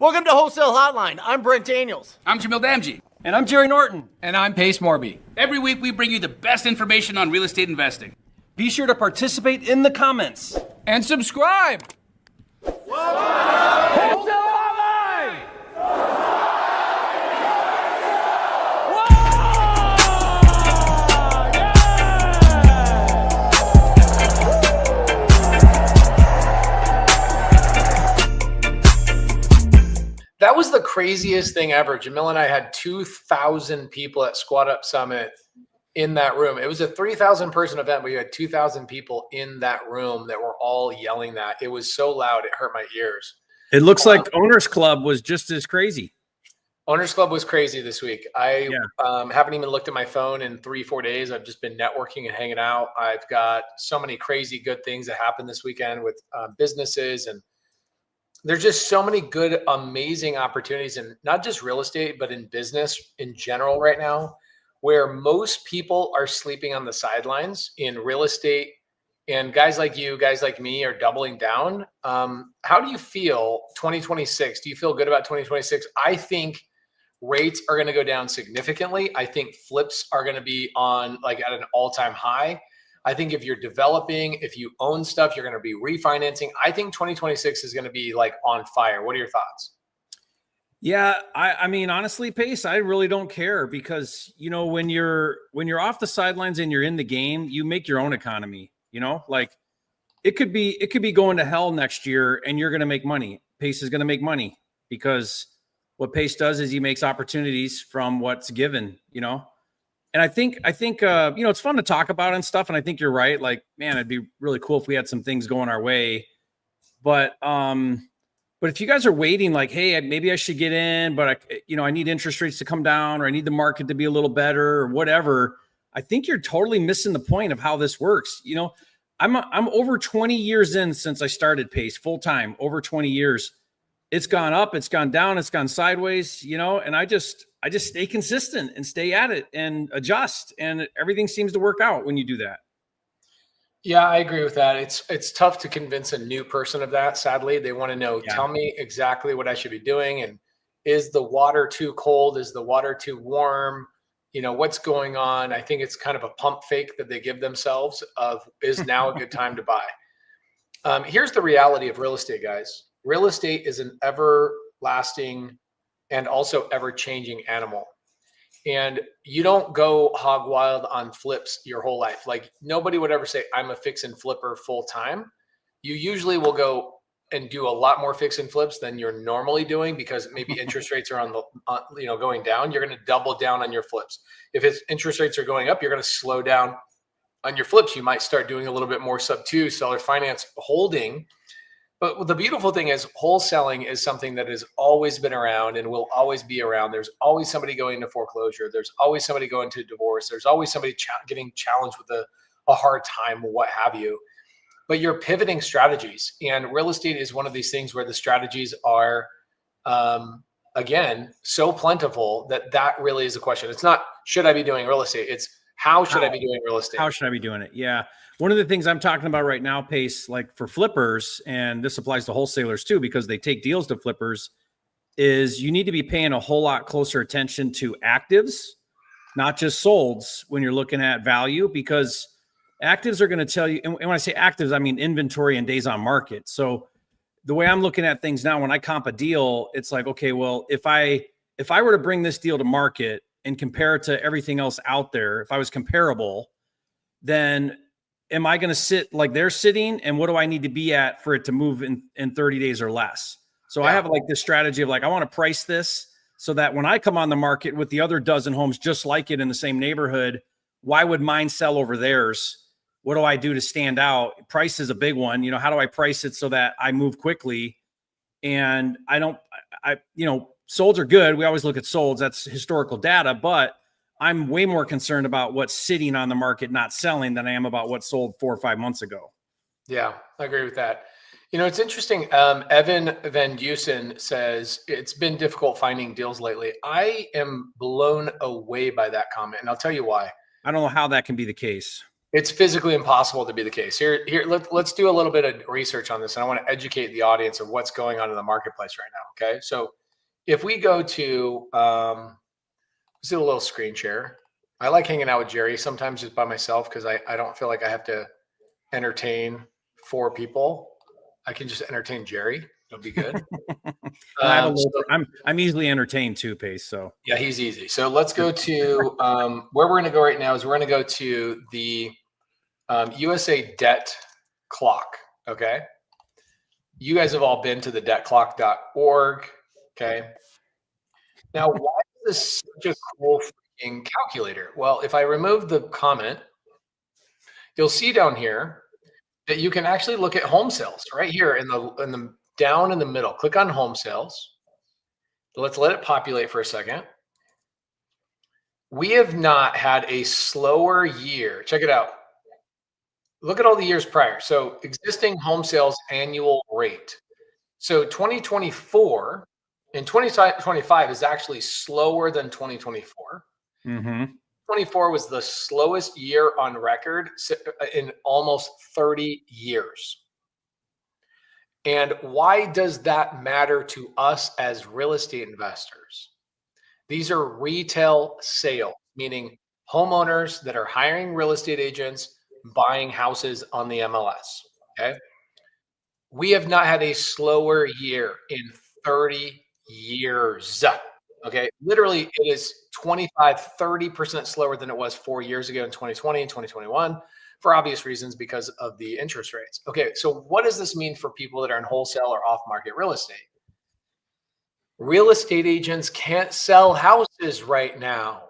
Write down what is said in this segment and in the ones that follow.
Welcome to Wholesale Hotline. I'm Brent Daniels. I'm Jamil Damji. And I'm Jerry Norton. And I'm Pace Morby. Every week we bring you the best information on real estate investing. Be sure to participate in the comments. And subscribe. Wholesale Hotline! That was the craziest thing ever. Jamil and I had 2,000 people at Squat Up Summit in that room. It was a 3,000 person event, but you had 2,000 people in that room that were all yelling that. It was so loud, it hurt my ears. It looks like Owners Club was just as crazy. Owners Club was crazy this week. I haven't even looked at my phone in 3-4 days. I've just been networking and hanging out. I've got so many crazy good things that happened this weekend with businesses, and there's just so many good, amazing opportunities in not just real estate, but in business in general right now, where most people are sleeping on the sidelines in real estate, and guys like you, guys like me are doubling down. How do you feel 2026? Do you feel good about 2026? I think rates are going to go down significantly. I think flips are going to be on like at an all-time high. I think if you're developing, if you own stuff, you're going to be refinancing. I think 2026 is going to be like on fire. What are your thoughts? Yeah, I mean, honestly, Pace, I really don't care because, you know, when you're off the sidelines and you're in the game, you make your own economy, you know, like it could be going to hell next year and you're going to make money. Pace is going to make money because what Pace does is he makes opportunities from what's given, you know? And I think, you know, it's fun to talk about and stuff. And I think you're right. Like, man, it'd be really cool if we had some things going our way. But if you guys are waiting, like, hey, maybe I should get in, but I need interest rates to come down, or I need the market to be a little better, or whatever. I think you're totally missing the point of how this works. You know, I'm over 20 years in since I started Pace full time. Over 20 years. It's gone up, it's gone down, it's gone sideways, you know, and I just stay consistent and stay at it and adjust, and everything seems to work out when you do that. Yeah, I agree with that. It's tough to convince a new person of that. Sadly, they want to know, tell me exactly what I should be doing. And is the water too cold? Is the water too warm? You know, what's going on? I think it's kind of a pump fake that they give themselves of is now a good time to buy. Here's the reality of real estate, guys. Real estate is an everlasting and also ever-changing animal. And you don't go hog wild on flips your whole life. Like nobody would ever say, I'm a fix and flipper full time. You usually will go and do a lot more fix and flips than you're normally doing because maybe interest rates are going down. You're going to double down on your flips. If interest rates are going up, you're going to slow down on your flips. You might start doing a little bit more Subto, seller finance, holding. But the beautiful thing is wholesaling is something that has always been around and will always be around. There's always somebody going into foreclosure. There's always somebody going to divorce. There's always somebody getting challenged with a hard time, what have you. But you're pivoting strategies. And real estate is one of these things where the strategies are, again, so plentiful that really is a question. It's not, should I be doing real estate? It's, how should I be doing real estate? How should I be doing it? Yeah. One of the things I'm talking about right now, Pace, like for flippers, and this applies to wholesalers too, because they take deals to flippers, is you need to be paying a whole lot closer attention to actives, not just solds when you're looking at value, because actives are going to tell you, and when I say actives, I mean inventory and days on market. So the way I'm looking at things now, when I comp a deal, it's like, okay, well, if I were to bring this deal to market and compare it to everything else out there, if I was comparable, then am I going to sit like they're sitting? And what do I need to be at for it to move in 30 days or less? So I have like this strategy of like, I want to price this so that when I come on the market with the other dozen homes just like it in the same neighborhood, why would mine sell over theirs? What do I do to stand out? Price is a big one. You know, how do I price it so that I move quickly? And solds are good. We always look at solds. That's historical data, but I'm way more concerned about what's sitting on the market, not selling, than I am about what sold 4 or 5 months ago. Yeah, I agree with that. You know, it's interesting. Evan Van Dusen says it's been difficult finding deals lately. I am blown away by that comment, and I'll tell you why. I don't know how that can be the case. It's physically impossible to be the case. Here, let's do a little bit of research on this. And I want to educate the audience of what's going on in the marketplace right now. Okay. So if we go to, let's do a little screen share. I like hanging out with Jerry sometimes just by myself because I don't feel like I have to entertain 4 people. I can just entertain Jerry. It'll be good. I'm easily entertained too, Pace. So yeah, he's easy. So let's go to where we're going to go right now is we're going to go to the USA debt clock. Okay. You guys have all been to the debtclock.org. Okay. Now, why is this such a cool freaking calculator? Well, if I remove the comment, you'll see down here that you can actually look at home sales right here in the down in the middle. Click on home sales. Let's let it populate for a second. We have not had a slower year. Check it out. Look at all the years prior. So existing home sales annual rate. So 2024 and 2025 is actually slower than 2024. 24 was the slowest year on record in almost 30 years. And why does that matter to us as real estate investors? These are retail sales, meaning homeowners that are hiring real estate agents, buying houses on the MLS. Okay. We have not had a slower year in 30 years. Okay. Literally, it is 25-30% slower than it was 4 years ago in 2020 and 2021 for obvious reasons because of the interest rates. Okay. So what does this mean for people that are in wholesale or off market real estate? Real estate agents can't sell houses right now.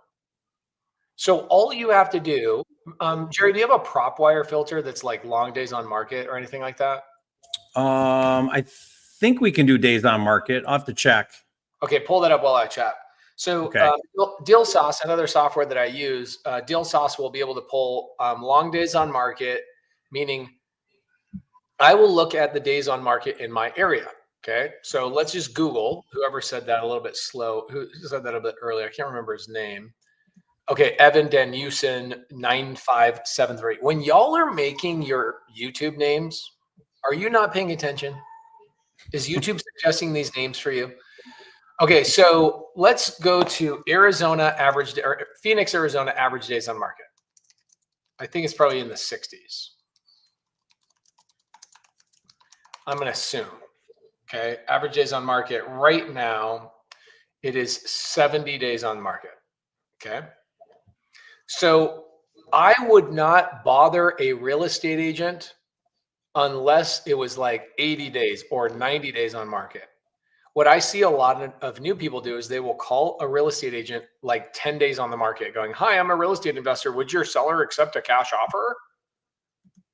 So all you have to do, Jerry, do you have a prop wire filter that's like long days on market or anything like that? I think we can do days on market. I'll have to check. Okay, pull that up while I chat. So okay. Deal Sauce, another software that I use, Deal Sauce will be able to pull long days on market, meaning I will look at the days on market in my area. Okay, so let's just Google, whoever said that a little bit slow, who said that a bit earlier, I can't remember his name. Okay, Evan Danusen 9573. When y'all are making your YouTube names, are you not paying attention? Is YouTube suggesting these names for you? Okay, so let's go to Arizona average or Phoenix, Arizona average days on market. I think it's probably in the 60s. I'm going to assume. Okay, average days on market right now, it is 70 days on market. Okay. So I would not bother a real estate agent unless it was like 80 days or 90 days on market. What I see a lot of new people do is they will call a real estate agent like 10 days on the market going, "Hi, I'm a real estate investor. Would your seller accept a cash offer?"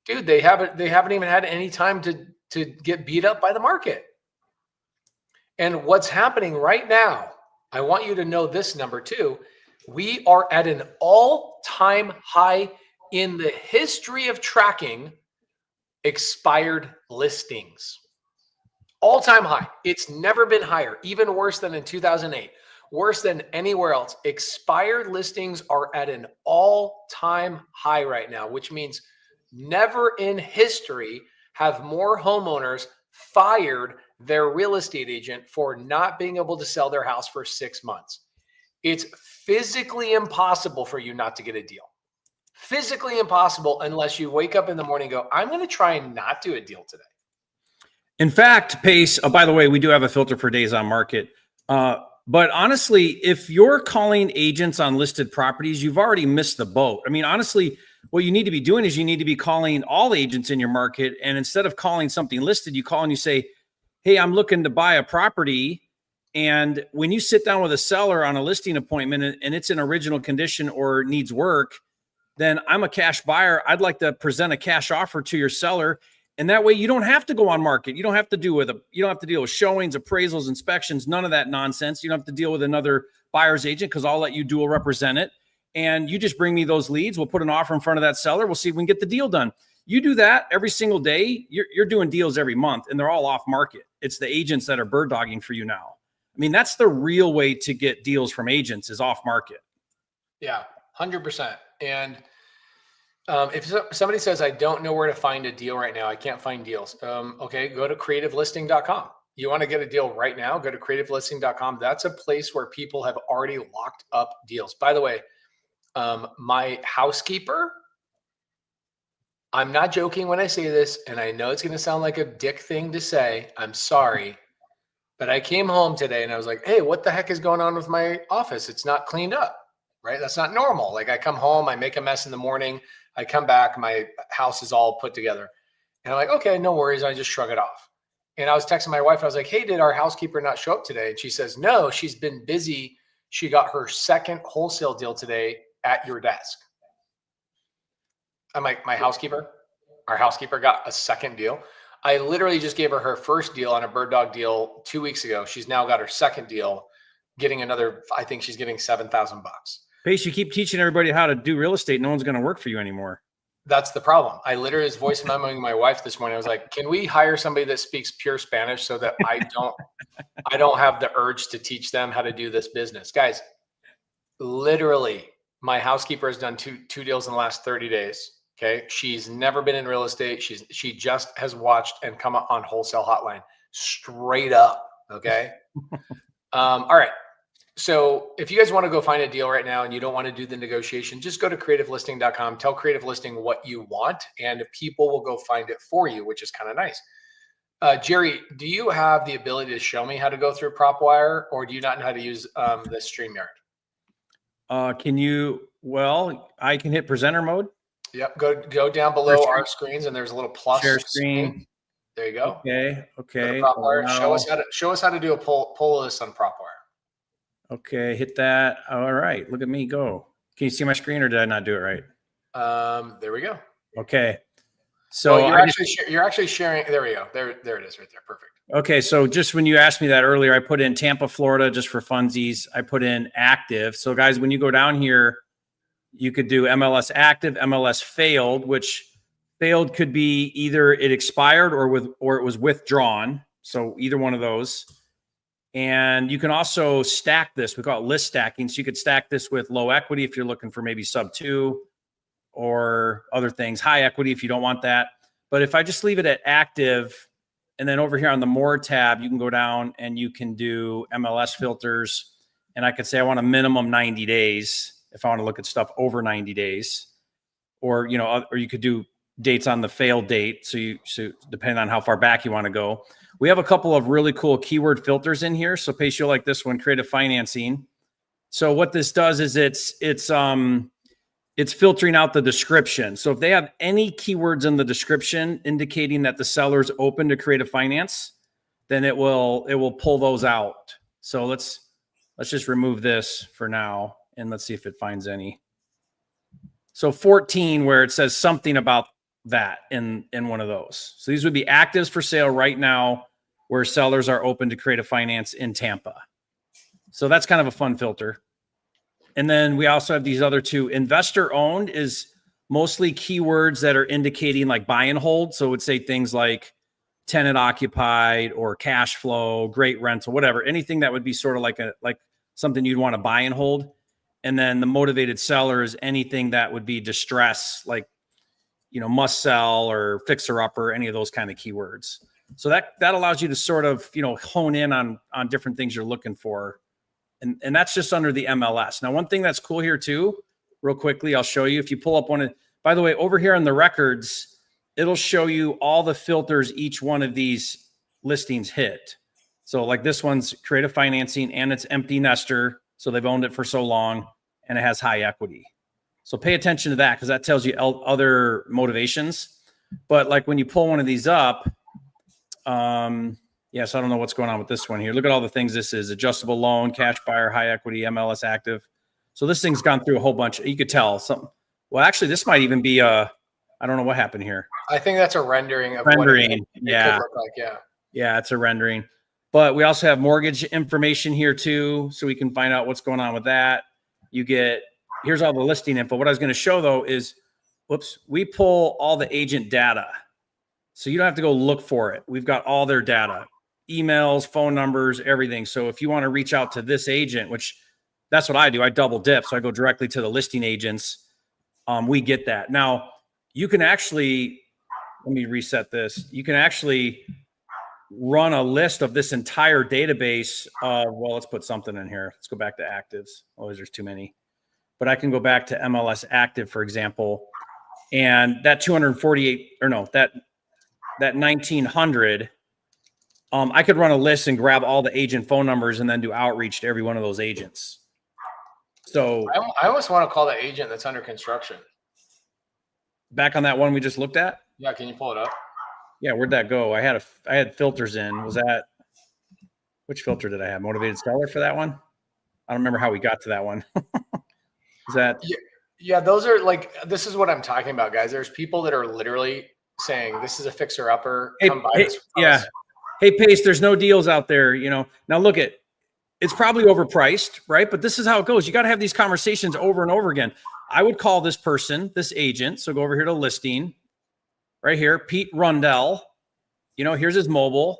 Dude, they haven't even had any time to get beat up by the market. And what's happening right now, I want you to know this number too. We are at an all-time high in the history of tracking expired listings. All-time high. It's never been higher, even worse than in 2008, worse than anywhere else. Expired listings are at an all-time high right now, which means never in history have more homeowners fired their real estate agent for not being able to sell their house for 6 months. It's physically impossible for you not to get a deal. Physically impossible unless you wake up in the morning and go, "I'm going to try and not do a deal today." In fact, Pace, by the way, we do have a filter for days on market. But honestly, if you're calling agents on listed properties, you've already missed the boat. I mean, honestly, what you need to be doing is you need to be calling all agents in your market. And instead of calling something listed, you call and you say, "Hey, I'm looking to buy a property." And when you sit down with a seller on a listing appointment and it's in original condition or needs work, then I'm a cash buyer. I'd like to present a cash offer to your seller. And that way you don't have to go on market. You don't have to deal with showings, appraisals, inspections, none of that nonsense. You don't have to deal with another buyer's agent because I'll let you dual represent it. And you just bring me those leads. We'll put an offer in front of that seller. We'll see if we can get the deal done. You do that every single day. You're doing deals every month and they're all off market. It's the agents that are bird dogging for you now. I mean, that's the real way to get deals from agents is off market. Yeah, 100%. And If somebody says, I don't know where to find a deal right now, I can't find deals. Okay, go to creativelisting.com. You want to get a deal right now, go to creativelisting.com. That's a place where people have already locked up deals. By the way, my housekeeper, I'm not joking when I say this, and I know it's going to sound like a dick thing to say. I'm sorry. But I came home today and I was like, hey, what the heck is going on with my office? It's not cleaned up, right? That's not normal. Like I come home, I make a mess in the morning. I come back, my house is all put together. And I'm like, okay, no worries. I just shrug it off. And I was texting my wife. I was like, hey, did our housekeeper not show up today? And she says, no, she's been busy. She got her second wholesale deal today at your desk. I'm like, our housekeeper got a second deal. I literally just gave her first deal on a bird dog deal 2 weeks ago. She's now got her second deal, getting another, I think she's getting $7,000. Pace, you keep teaching everybody how to do real estate. No one's going to work for you anymore. That's the problem. I literally was voice memoing my wife this morning. I was like, can we hire somebody that speaks pure Spanish so that I don't have the urge to teach them how to do this business? Guys, literally, my housekeeper has done two deals in the last 30 days. Okay. She's never been in real estate. She just has watched and come up on Wholesale Hotline straight up. Okay. All right. So if you guys want to go find a deal right now and you don't want to do the negotiation, just go to creativelisting.com, tell Creative Listing what you want, and people will go find it for you, which is kind of nice. Jerry, do you have the ability to show me how to go through PropWire, or do you not know how to use the StreamYard? Well, I can hit presenter mode. Yep. Go down below our screens and there's a little plus share screen. There you go. Okay. PropWire. Show us how to do a pull list on PropWire. Okay, hit that. All right, look at me go. Can you see my screen, or did I not do it right? There we go. Okay. So you're actually sharing. There we go. There it is right there. Perfect. Okay, so just when you asked me that earlier, I put in Tampa, Florida, just for funsies. I put in active. So guys, when you go down here, you could do MLS active, MLS failed, which failed could be either it expired or it was withdrawn. So either one of those. And you can also stack this. We call it list stacking. So you could stack this with low equity if you're looking for maybe sub-2 or other things, high equity if you don't want that. But if I just leave it at active, and then over here on the more tab, you can go down and you can do MLS filters. And I could say I want a minimum 90 days if I want to look at stuff over 90 days. Or you could do dates on the failed date. So depending on how far back you want to go. We have a couple of really cool keyword filters in here. So Pace, you'll like this one, creative financing. So what this does is it's filtering out the description. So if they have any keywords in the description indicating that the seller's open to creative finance, then it will pull those out. So let's just remove this for now and let's see if it finds any. So 14, where it says something about that in one of those. So these would be actives for sale right now where sellers are open to creative finance in Tampa. So that's kind of a fun filter. And then we also have these other two. Investor owned is mostly keywords that are indicating like buy and hold. So it would say things like tenant occupied or cash flow, great rental, whatever, anything that would be sort of like something you'd want to buy and hold. And then the motivated seller is anything that would be distress, like, must sell or fixer upper, any of those kind of keywords. So that allows you to sort of, hone in on different things you're looking for. And that's just under the MLS. Now, one thing that's cool here too, real quickly, I'll show you. If you pull up by the way, over here in the records, it'll show you all the filters each one of these listings hit. So like this one's creative financing and it's empty nester. So they've owned it for so long and it has high equity. So pay attention to that because that tells you other motivations. But like when you pull one of these up, so I don't know what's going on with this one here. Look at all the things this is: adjustable loan, cash buyer, high equity, MLS active. So this thing's gone through a whole bunch. You could tell something. Well, actually, this might even be I don't know what happened here. I think that's a rendering of rendering. What it could look like. Yeah, it's a rendering. But we also have mortgage information here too, so we can find out what's going on with that. Here's all the listing info. What I was going to show though is, we pull all the agent data. So you don't have to go look for it. We've got all their data, emails, phone numbers, everything. So if you want to reach out to this agent, which that's what I do, I double dip. So I go directly to the listing agents. We get that. Now, you can actually, let me reset this. You can actually run a list of this entire database of, well, let's put something in here. Let's go back to actives. Oh, there's too many. But I can go back to MLS active, for example, and that 248, or no, that 1900, I could run a list and grab all the agent phone numbers and then do outreach to every one of those agents. So I almost want to call the agent that's under construction. Back on that one we just looked at. Yeah, can you pull it up? Yeah, where'd that go? I had filters in. Was that, which filter did I have? Motivated seller for that one? I don't remember how we got to that one. Is that? Yeah, those are like, this is what I'm talking about, guys. There's people that are literally saying this is a fixer upper. Come buy this. Yeah. Hey, Pace, there's no deals out there. Now look at, it's probably overpriced, right? But this is how it goes. You got to have these conversations over and over again. I would call this person, this agent. So go over here to listing right here, Pete Rundell, here's his mobile.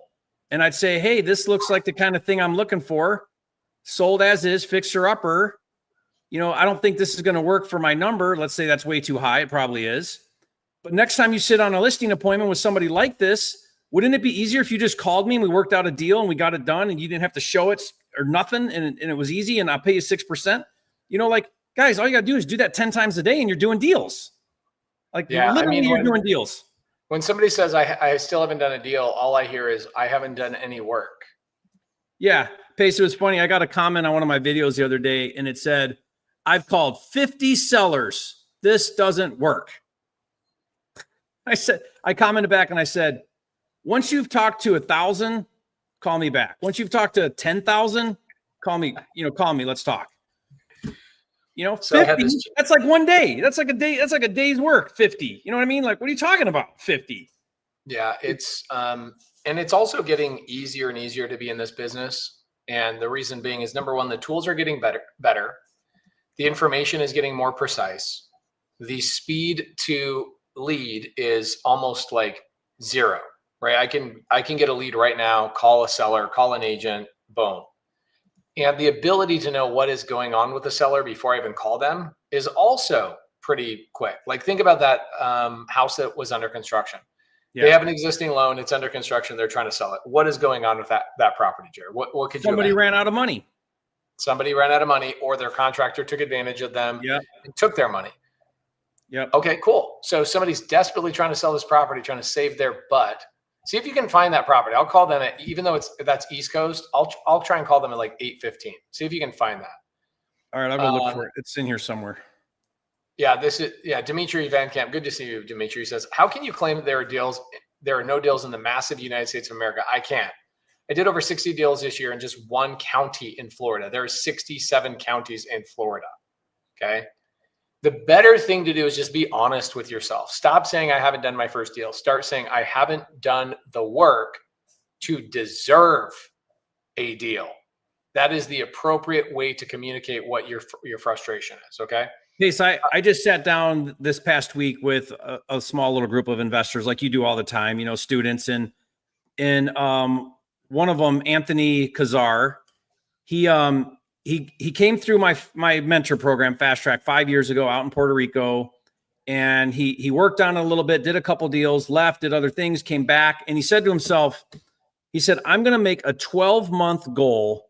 And I'd say, hey, this looks like the kind of thing I'm looking for. Sold as is, fixer upper. I don't think this is going to work for my number. Let's say that's way too high. It probably is. But next time you sit on a listing appointment with somebody like this, wouldn't it be easier if you just called me and we worked out a deal and we got it done and you didn't have to show it or nothing and it was easy and I'll pay you 6%? Guys, all you got to do is do that 10 times a day and you're doing deals. You're doing deals. When somebody says, I still haven't done a deal, all I hear is, I haven't done any work. Yeah. Pace, it was funny. I got a comment on one of my videos the other day and it said, I've called 50 sellers. This doesn't work. I commented back and I said, once you've talked to 1,000, call me back. Once you've talked to 10,000, call me, let's talk. 50, that's like one day. That's like a day. That's like a day's work. 50. You know what I mean? Like, what are you talking about? 50. Yeah. It's, and it's also getting easier and easier to be in this business. And the reason being is, number one, the tools are getting better. The information is getting more precise. The speed to lead is almost like zero, right? I can get a lead right now, call a seller, call an agent, boom. And the ability to know what is going on with the seller before I even call them is also pretty quick. Like, think about that house that was under construction. Yeah. They have an existing loan. It's under construction. They're trying to sell it. What is going on with that property, Jerry? What could you? Somebody ran out of money. Somebody ran out of money, or their contractor took advantage of them and took their money. Yep. Okay, cool. So somebody's desperately trying to sell this property, trying to save their butt. See if you can find that property. I'll call them at, even though that's East Coast, I'll try and call them at like 8:15. See if you can find that. All right, I'll go look for it. It's in here somewhere. Yeah, Dimitri Van Camp. Good to see you, Dimitri. Says, how can you claim that there are no deals in the massive United States of America? I can't. I did over 60 deals this year in just one county in Florida. There are 67 counties in Florida. Okay. The better thing to do is just be honest with yourself. Stop saying, I haven't done my first deal. Start saying, I haven't done the work to deserve a deal. That is the appropriate way to communicate what your frustration is. Okay. Yes, I just sat down this past week with a small little group of investors, like you do all the time, students, and one of them, Anthony Kazar, he came through my mentor program, Fast Track, 5 years ago out in Puerto Rico. And he worked on it a little bit, did a couple deals, left, did other things, came back. And he said to himself, I'm going to make a 12-month goal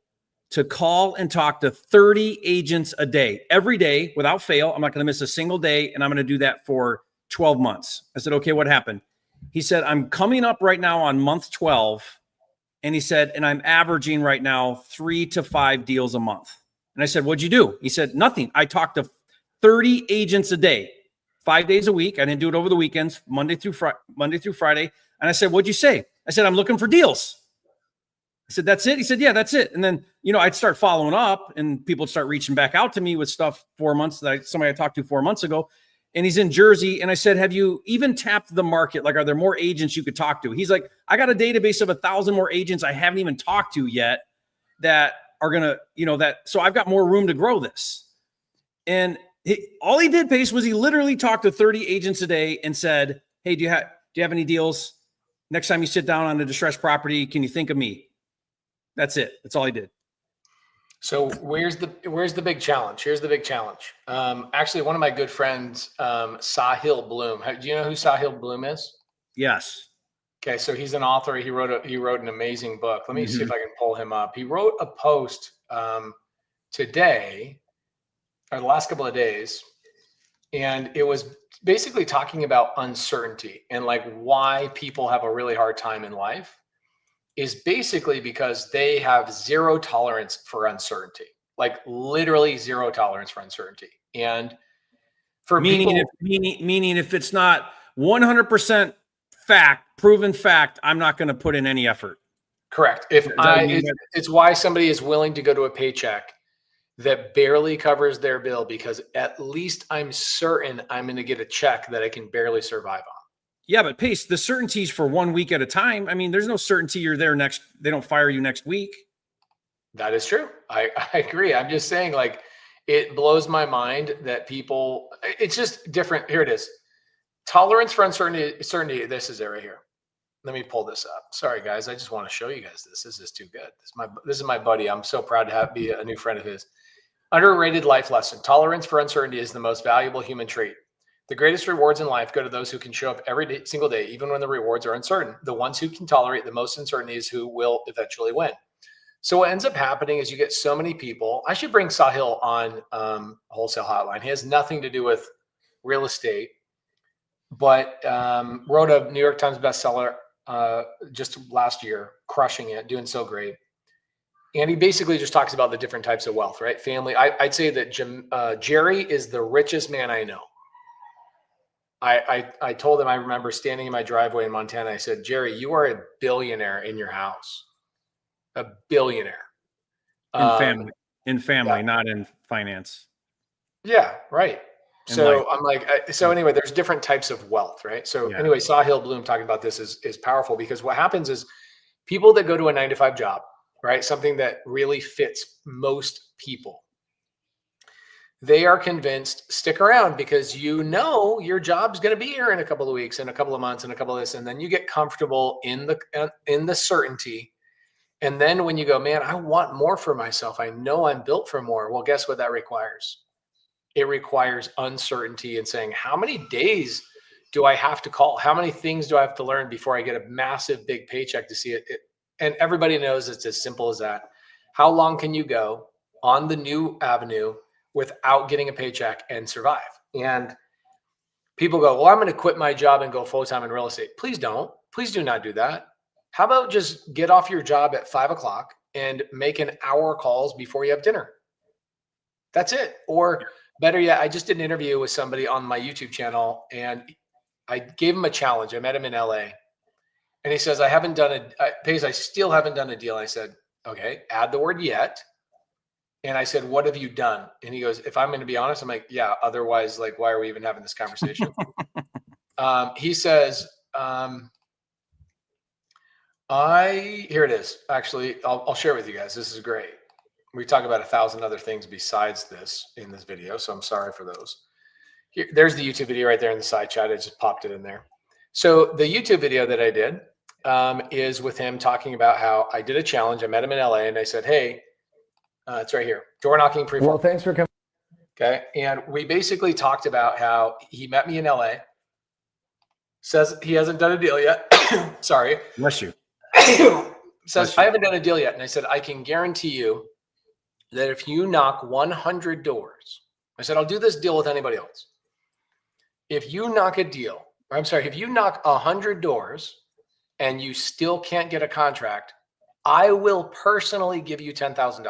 to call and talk to 30 agents a day, every day without fail. I'm not going to miss a single day. And I'm going to do that for 12 months. I said, okay, what happened? He said, I'm coming up right now on month 12. And he said, and I'm averaging right now 3 to 5 deals a month. And I said, what'd you do? He said, nothing. I talked to 30 agents a day, 5 days a week. I didn't do it over the weekends, Monday through Friday. And I said, what'd you say? I said, I'm looking for deals. I said, that's it? He said, yeah, that's it. And then, I'd start following up and people would start reaching back out to me with stuff 4 months that somebody I talked to 4 months ago. And he's in Jersey. And I said, have you even tapped the market? Like, are there more agents you could talk to? He's like, I got a database of 1,000 more agents I haven't even talked to yet that are going to, so I've got more room to grow this. And all he did, Pace, was he literally talked to 30 agents a day and said, hey, do you have any deals? Next time you sit down on a distressed property, can you think of me? That's it. That's all he did. So where's the big challenge? Here's the big challenge. Actually, one of my good friends, Sahil Bloom. Do you know who Sahil Bloom is? Yes. Okay, so he's an author. He wrote an amazing book. Let me see if Mhm. I can pull him up. He wrote a post today, or the last couple of days, and it was basically talking about uncertainty and like why people have a really hard time in life is basically because they have zero tolerance for uncertainty, like literally zero tolerance for uncertainty. And for Meaning people, meaning if it's not 100% proven fact, I'm not going to put in any effort. correct. It's why somebody is willing to go to a paycheck that barely covers their bill because at least I'm certain I'm going to get a check that I can barely survive on. Yeah, but Pace, the certainty's for 1 week at a time. I mean, there's no certainty you're there they don't fire you next week. That is true. I agree. I'm just saying, like, it blows my mind that people, it's just different. Here it is. Tolerance for uncertainty. This is it right here. Let me pull this up. Sorry, guys. I just want to show you guys this. This is too good. This is my buddy. I'm so proud to be a new friend of his. Underrated life lesson. Tolerance for uncertainty is the most valuable human trait. The greatest rewards in life go to those who can show up every single day, even when the rewards are uncertain. The ones who can tolerate the most uncertainty is who will eventually win. So what ends up happening is you get so many people. I should bring Sahil on Wholesale Hotline. He has nothing to do with real estate, but wrote a New York Times bestseller just last year, crushing it, doing so great. And he basically just talks about the different types of wealth, right? Family. I'd say that Jerry is the richest man I know. I told him, I remember standing in my driveway in Montana. I said, Jerry, you are a billionaire in your house, a billionaire. In family, yeah. not in finance. Yeah, right. In So life. I'm like, so anyway, there's different types of wealth, right? So Yeah. anyway, Sahil Bloom talking about this is powerful because what happens is people that go to a 9-to-5 job, right? Something that really fits most people. They are convinced, stick around because you know your job's going to be here in a couple of weeks, in a couple of months, and a couple of this, and then you get comfortable in the certainty. And then when you go, man, I want more for myself. I know I'm built for more. Well, guess what that requires? It requires uncertainty and saying, how many days do I have to call? How many things do I have to learn before I get a massive big paycheck to see it? And everybody knows it's as simple as that. How long can you go on the new avenue without getting a paycheck and survive? And people go, well, I'm going to quit my job and go full-time in real estate. Please don't. Please do not do that. How about just get off your job at 5 o'clock and make an hour calls before you have dinner? That's it. Or better yet, I just did an interview with somebody on my YouTube channel and I gave him a challenge. I met him in LA and he says, I still haven't done a deal. I said, okay, add the word yet. And I said, what have you done? And he goes, if I'm going to be honest, I'm like, yeah, otherwise, like, why are we even having this conversation? He says, here it is. Actually, I'll share with you guys. This is great. We talk about 1,000 other things besides this in this video, so I'm sorry for those. There's the YouTube video right there in the side chat. I just popped it in there. So the YouTube video that I did is with him talking about how I did a challenge. I met him in LA and I said, hey, it's right here. Door knocking pre-form. Well, thanks for coming. Okay. And we basically talked about how he met me in LA, says he hasn't done a deal yet. Sorry. Bless you. Says, I haven't done a deal yet. And I said, I can guarantee you that if you knock 100 doors, I said, I'll do this deal with anybody else. If you knock if you knock 100 doors and you still can't get a contract, I will personally give you $10,000.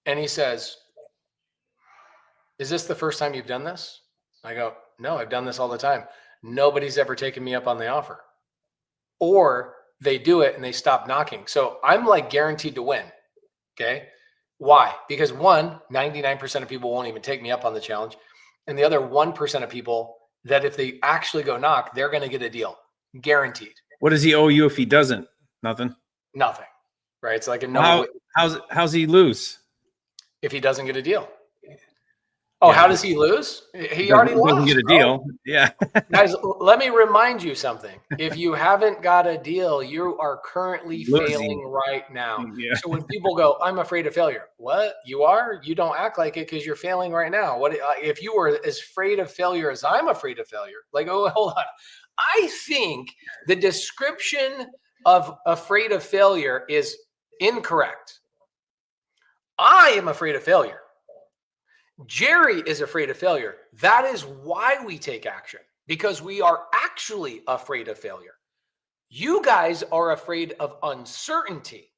And he says, is this the first time you've done this? I go, no, I've done this all the time. Nobody's ever taken me up on the offer. Or they do it and they stop knocking. So I'm like guaranteed to win. Okay. Why? Because 99% of people won't even take me up on the challenge. And the other 1% of people that if they actually go knock, they're going to get a deal. Guaranteed. What does he owe you if he doesn't? Nothing. Right. It's like a no. How's he lose? If he doesn't get a deal. Oh, how does he lose? He already doesn't lost. get a deal. Yeah. Guys, let me remind you something. If you haven't got a deal, you are currently failing right now. Yeah. So when people go, I'm afraid of failure. What? You are? You don't act like it because you're failing right now. What if you were as afraid of failure as I'm afraid of failure? Like, oh, hold on. I think the description of afraid of failure is incorrect. I am afraid of failure. Jerry is afraid of failure. That is why we take action, because we are actually afraid of failure. You guys are afraid of uncertainty.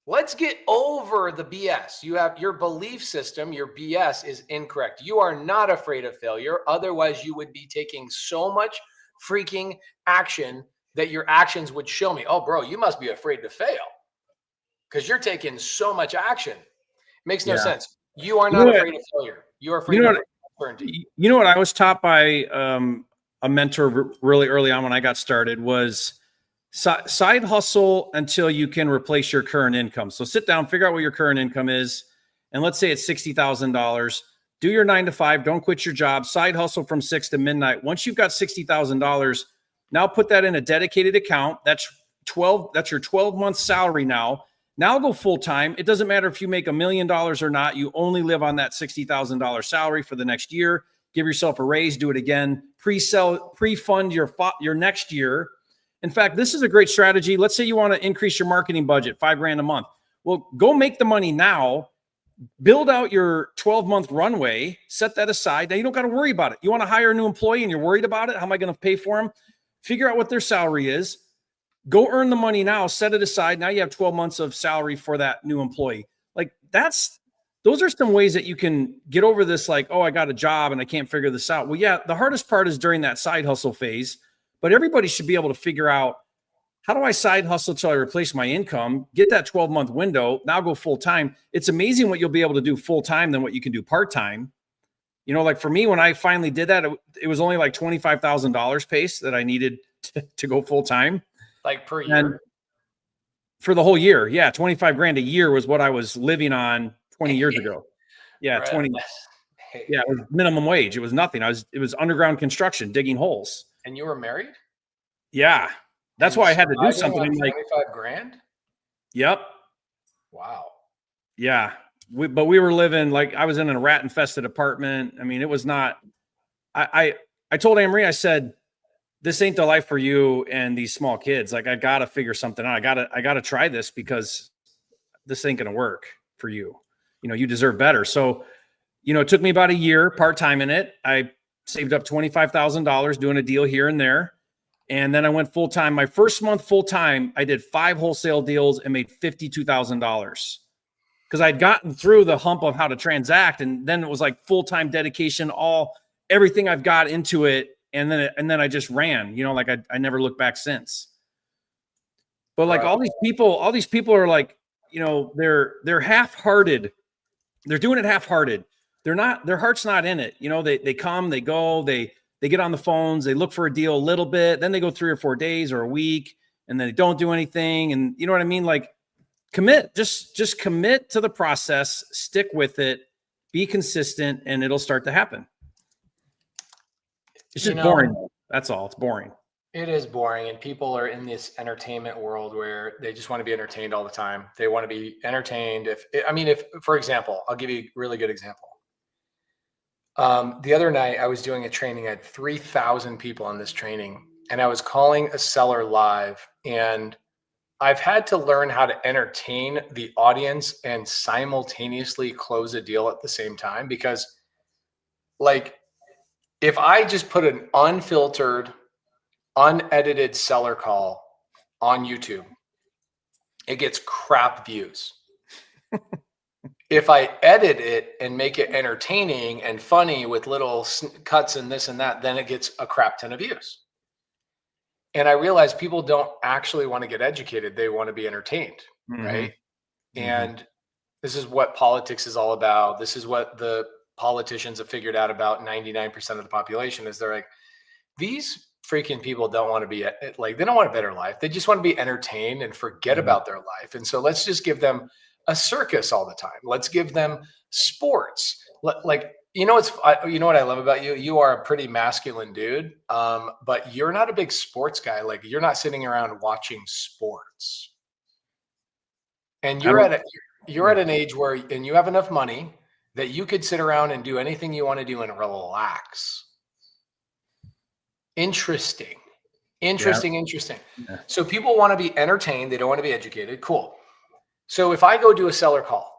Let's get over the BS. You have your belief system, your BS is incorrect. You are not afraid of failure. Otherwise, you would be taking so much freaking action that your actions would show me, oh, bro, you must be afraid to fail because you're taking so much action. Makes no sense. You are not afraid of failure. You are afraid of uncertainty. You know what I was taught by a mentor really early on when I got started was side hustle until you can replace your current income. So sit down, figure out what your current income is. And let's say it's $60,000. Do your 9 to 5. Don't quit your job. Side hustle from 6 to midnight. Once you've got $60,000, now put that in a dedicated account. That's your 12-month salary now. Now go full-time. It doesn't matter if you make $1 million or not. You only live on that $60,000 salary for the next year. Give yourself a raise. Do it again. Pre-fund your next year. In fact, this is a great strategy. Let's say you want to increase your marketing budget, $5,000 a month. Well, go make the money now. Build out your 12-month runway. Set that aside. Now you don't got to worry about it. You want to hire a new employee and you're worried about it. How am I going to pay for them? Figure out what their salary is. Go earn the money now, set it aside. Now you have 12 months of salary for that new employee. Like those are some ways that you can get over this. Like, oh, I got a job and I can't figure this out. Well, yeah, the hardest part is during that side hustle phase, but everybody should be able to figure out, how do I side hustle till I replace my income, get that 12-month window, now go full-time. It's amazing what you'll be able to do full-time than what you can do part-time. You know, like for me, when I finally did that, it was only like $25,000 pace that I needed to go full-time. Like per year? And for the whole year. Yeah. 25 grand a year was what I was living on 20 years ago. Yeah. 20. Yeah. It was minimum wage. It was nothing. It was underground construction, digging holes. And you were married? Yeah. That's why I had to do something. Like 25 grand? Yep. Wow. Yeah. But we were living, like, I was in a rat infested apartment. I mean, it was not, I told Anne-Marie, I said, this ain't the life for you and these small kids. Like, I got to figure something out. I got to try this because this ain't going to work for you. You know, you deserve better. So, you know, it took me about a year part-time in it. I saved up $25,000 doing a deal here and there. And then I went full-time. My first month full-time, I did 5 wholesale deals and made $52,000 because I'd gotten through the hump of how to transact. And then it was like full-time dedication, everything I've got into it. And then I just ran, you know, like I never looked back since. But like all these people are like, you know, they're half-hearted. They're doing it half-hearted. Their heart's not in it. You know, they come, they go, they get on the phones, they look for a deal a little bit, then they go 3 or 4 days or a week, and then they don't do anything. And you know what I mean? Like, commit, just commit to the process, stick with it, be consistent, and it'll start to happen. It's just boring. That's all. It's boring. It is boring. And people are in this entertainment world where they just want to be entertained all the time. They want to be entertained. If, for example, I'll give you a really good example. The other night I was doing a training. I had 3,000 people on this training and I was calling a seller live, and I've had to learn how to entertain the audience and simultaneously close a deal at the same time, because like, if I just put an unfiltered, unedited seller call on YouTube, it gets crap views. If I edit it and make it entertaining and funny with little cuts and this and that, then it gets a crap ton of views. And I realize people don't actually want to get educated. They want to be entertained, right? And this is what politics is all about. This is what the politicians have figured out about 99% of the population, is they're like, these freaking people don't want to be like, they don't want a better life. They just want to be entertained and forget about their life. And so let's just give them a circus all the time. Let's give them sports. Like, You know you know what I love about you? You are a pretty masculine dude, but you're not a big sports guy. Like you're not sitting around watching sports, and you're at an age where and you have enough money that you could sit around and do anything you want to do and relax. Interesting. Interesting. Yeah. So people want to be entertained. They don't want to be educated. Cool. So if I go do a seller call,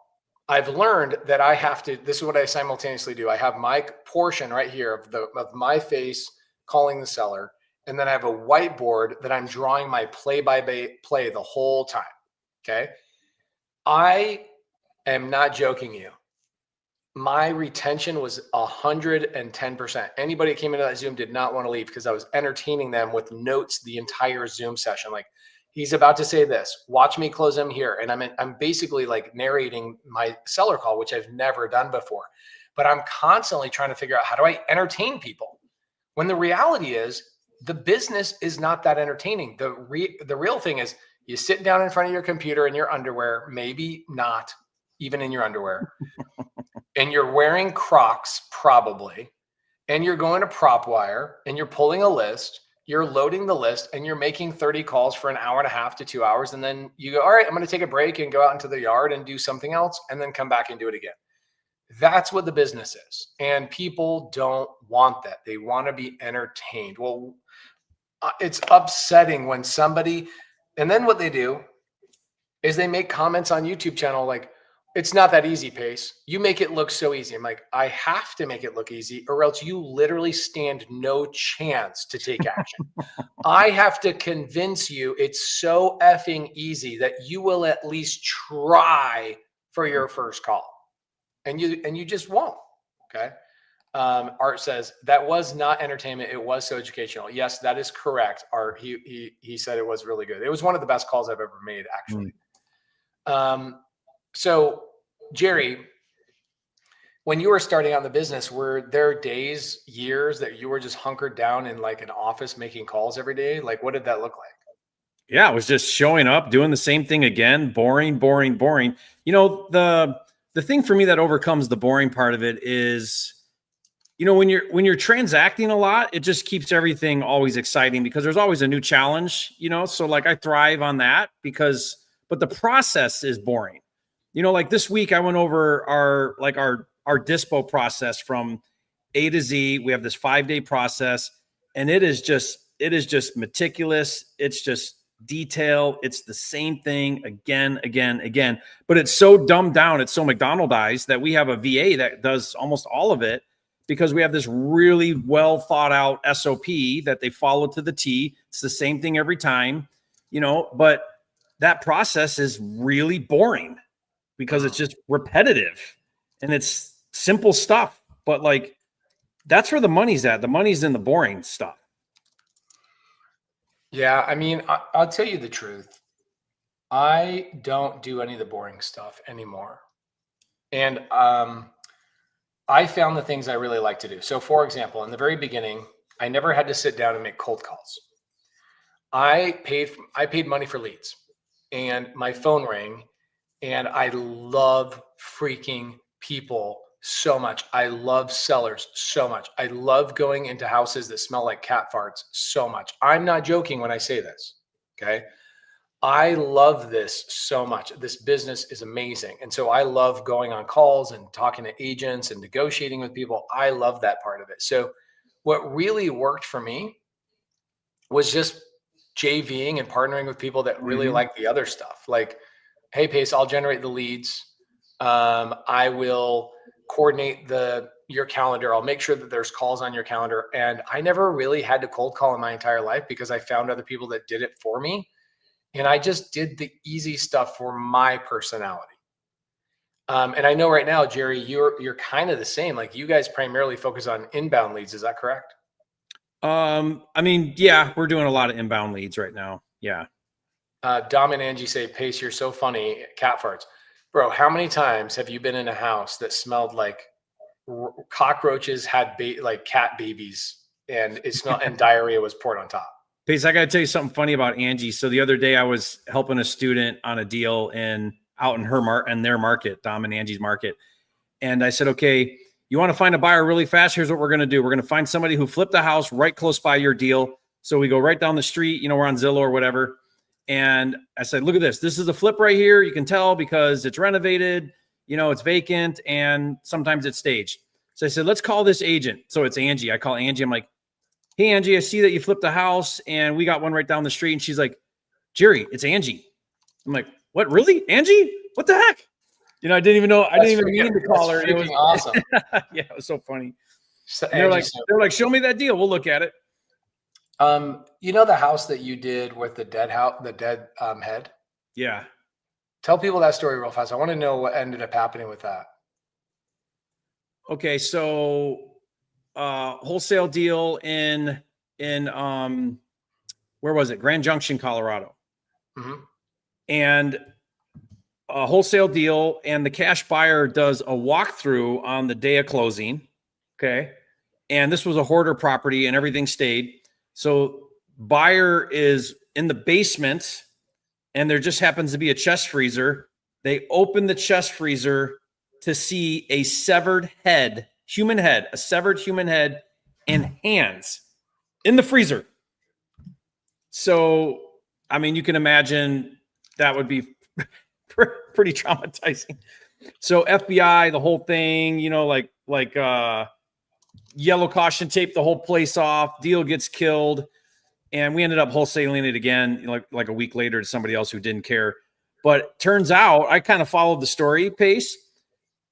I've learned that I have to, this is what I simultaneously do. I have my portion right here of my face calling the seller. And then I have a whiteboard that I'm drawing my play-by-play the whole time. Okay. I am not joking you. My retention was 110%. Anybody that came into that Zoom did not want to leave because I was entertaining them with notes the entire Zoom session. Like, he's about to say this, watch me close him here. And I'm basically like narrating my seller call, which I've never done before. But I'm constantly trying to figure out how do I entertain people? When the reality is the business is not that entertaining. The real thing is you sit down in front of your computer in your underwear, maybe not even in your underwear, and you're wearing Crocs probably, and you're going to PropWire and you're pulling a list, you're loading the list and you're making 30 calls for an hour and a half to 2 hours. And then you go, all right, I'm going to take a break and go out into the yard and do something else and then come back and do it again. That's what the business is. And people don't want that. They want to be entertained. Well, it's upsetting when somebody, and then what they do is they make comments on YouTube channel like, it's not that easy, Pace. You make it look so easy. I'm like, I have to make it look easy or else you literally stand no chance to take action. I have to convince you it's so effing easy that you will at least try for your first call. And you just won't. Okay. Art says that was not entertainment. It was so educational. Yes, that is correct. Art, he said it was really good. It was one of the best calls I've ever made, actually. So Jerry, when you were starting out in the business, were there days, years that you were just hunkered down in like an office making calls every day? Like, what did that look like? Yeah, it was just showing up, doing the same thing again, boring. You know, the thing for me that overcomes the boring part of it is, you know, when you're transacting a lot, it just keeps everything always exciting because there's always a new challenge, you know? So like I thrive on that but the process is boring. You know, like this week I went over our dispo process from A to Z. We have this 5-day process and it is just meticulous. It's just detail. It's the same thing again, but it's so dumbed down. It's so McDonaldized that we have a VA that does almost all of it because we have this really well thought out SOP that they follow to the T. It's the same thing every time, you know, but that process is really boring because it's just repetitive and it's simple stuff. But like, that's where the money's at. The money's in the boring stuff. Yeah. I mean, I'll tell you the truth. I don't do any of the boring stuff anymore. And I found the things I really like to do. So for example, in the very beginning, I never had to sit down and make cold calls. I paid money for leads and my phone rang and I love freaking people so much. I love sellers so much. I love going into houses that smell like cat farts so much. I'm not joking when I say this. Okay. I love this so much. This business is amazing. And so I love going on calls and talking to agents and negotiating with people. I love that part of it. So what really worked for me was just JVing and partnering with people that really like the other stuff. Like, hey, Pace, I'll generate the leads. I will coordinate your calendar. I'll make sure that there's calls on your calendar. And I never really had to cold call in my entire life because I found other people that did it for me. And I just did the easy stuff for my personality. And I know right now, Jerry, you're kind of the same. Like you guys primarily focus on inbound leads. Is that correct? I mean, yeah, we're doing a lot of inbound leads right now. Yeah. Dom and Angie say, Pace, you're so funny. Cat farts. Bro, how many times have you been in a house that smelled like cockroaches had like cat babies and it smelled and diarrhea was poured on top? Pace, I got to tell you something funny about Angie. So the other day I was helping a student on a deal out in their market, Dom and Angie's market. And I said, okay, You want to find a buyer really fast? Here's what we're going to do. We're going to find somebody who flipped a house right close by your deal. So we go right down the street, we're on Zillow or whatever. And I said, look at this. This is a flip right here. You can tell because it's renovated, it's vacant, and sometimes it's staged. So I said, let's call this agent. So it's Angie. I call Angie. I'm like, hey, Angie, I see that you flipped a house and we got one right down the street. And she's like, Jerry, it's Angie. I'm like, what, really? Angie? What the heck? I didn't even know. I didn't even mean to call her. It was awesome. Yeah, it was so funny. So, they're like, show me that deal. We'll look at it. The house that you did with the dead head? Yeah. Tell people that story real fast. I want to know what ended up happening with that. Okay, so wholesale deal in where was it? Grand Junction, Colorado. Mm-hmm. And a wholesale deal, and the cash buyer does a walkthrough on the day of closing. Okay. And this was a hoarder property and everything stayed. So buyer is in the basement and there just happens to be a chest freezer. They open the chest freezer to see a severed head, a severed human head and hands in the freezer. So, you can imagine that would be pretty traumatizing. So FBI, the whole thing, like yellow caution tape the whole place off, deal gets killed. And we ended up wholesaling it again, like a week later to somebody else who didn't care. But turns out I kind of followed the story pace.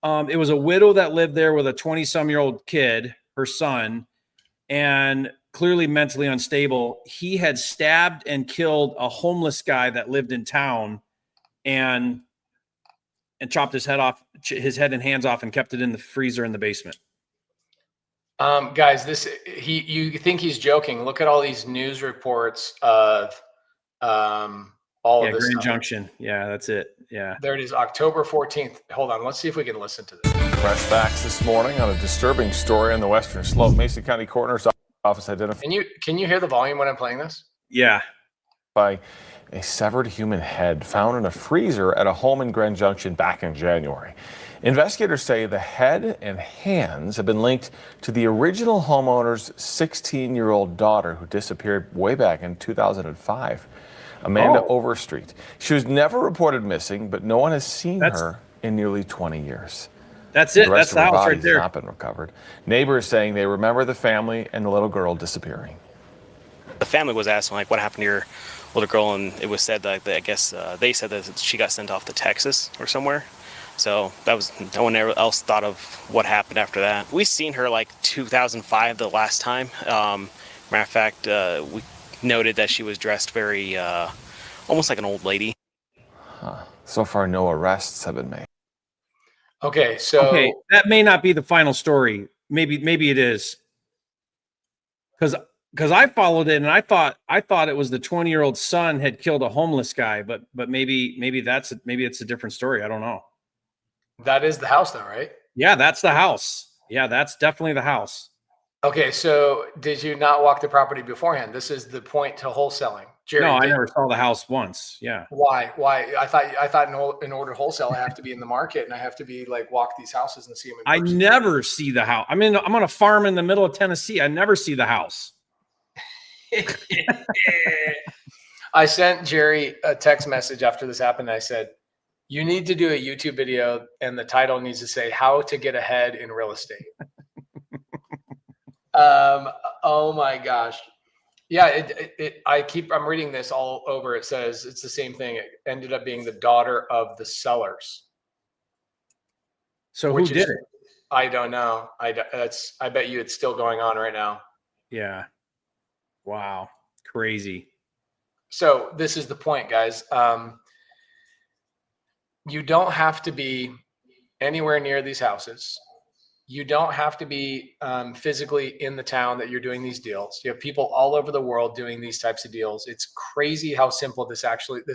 It was a widow that lived there with a 20-some-year-old kid, her son, and clearly mentally unstable. He had stabbed and killed a homeless guy that lived in town and chopped his head and hands off and kept it in the freezer in the basement. Guys, you think he's joking. Look at all these news reports of all of this Grand stuff. Junction. Yeah, that's it. Yeah. There it is, October 14th. Hold on. Let's see if we can listen to this. Fresh facts this morning on a disturbing story on the Western Slope. Mason County Coroner's Office identified. Can you hear the volume when I'm playing this? Yeah. By a severed human head found in a freezer at a home in Grand Junction back in January. Investigators say the head and hands have been linked to the original homeowner's 16-year-old daughter who disappeared way back in 2005, Amanda Overstreet. She was never reported missing, but no one has seen her in nearly 20 years. That's it. The That's rest the of her house body right there. has not been recovered. Neighbors saying they remember the family and the little girl disappearing. The family was asking, like, what happened to your little girl? And it was said that they said that she got sent off to Texas or somewhere. So that was, no one else thought of what happened after that. We seen her like 2005 the last time. Matter of fact, we noted that she was dressed very, almost like an old lady. So far, no arrests have been made. Okay, so that may not be the final story. Maybe it is. Because I followed it and I thought it was the 20-year-old son had killed a homeless guy, but maybe it's a different story. I don't know. That is the house though, right? Yeah, that's the house. Yeah, that's definitely the house. Okay, so did you not walk the property beforehand? This is the point to wholesaling. Jerry, no, I never saw the house once. Yeah. Why? I thought in order to wholesale, I have to be in the market and I have to be like walk these houses and see them. I never see the house. I'm on a farm in the middle of Tennessee. I never see the house. I sent Jerry a text message after this happened. I said, you need to do a YouTube video and the title needs to say how to get ahead in real estate. Oh my gosh. Yeah, I'm reading this all over. It says it's the same thing. It ended up being the daughter of the sellers. So who did it? I don't know. I bet you it's still going on right now. Yeah. Wow. Crazy. So this is the point, guys. You don't have to be anywhere near these houses. You don't have to be physically in the town that you're doing these deals. You have people all over the world doing these types of deals. It's crazy how simple this